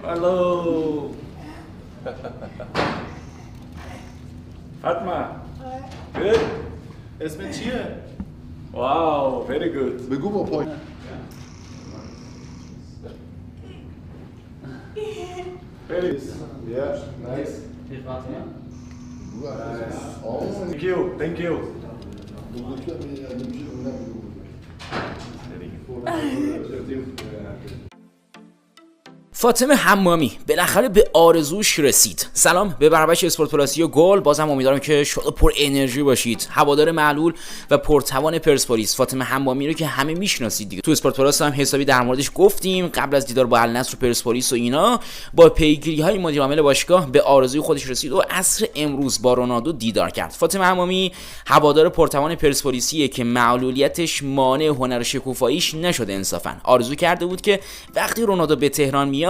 Hello. Fatma. Good. اسمت چیه؟ Wow, very good. بگو با پای. Very. Yeah, nice. Thank you. Thank you. فاطمه حمامی بالاخره به آرزوش رسید. سلام به برابش اسپورت پلاسی و گل. بازم امیدوارم که شاد پر انرژی باشید. هوادار معلول و پرتوان پرسپولیس فاطمه حمامی رو که همه میشناسید دیگه. تو اسپورت پلاس هم حسابی در موردش گفتیم قبل از دیدار با النصر و پرسپولیس و اینا. با پیگیری‌های مدیر عامل باشگاه به آرزوی خودش رسید و عصر امروز با رونالدو دیدار کرد. فاطمه حمامی هوادار پرتوان پرسپولیسیه که معلولیتش مانع هنر شکوفاییش نشده. انصافا آرزو کرده بود که وقتی رونالدو به تهران میاد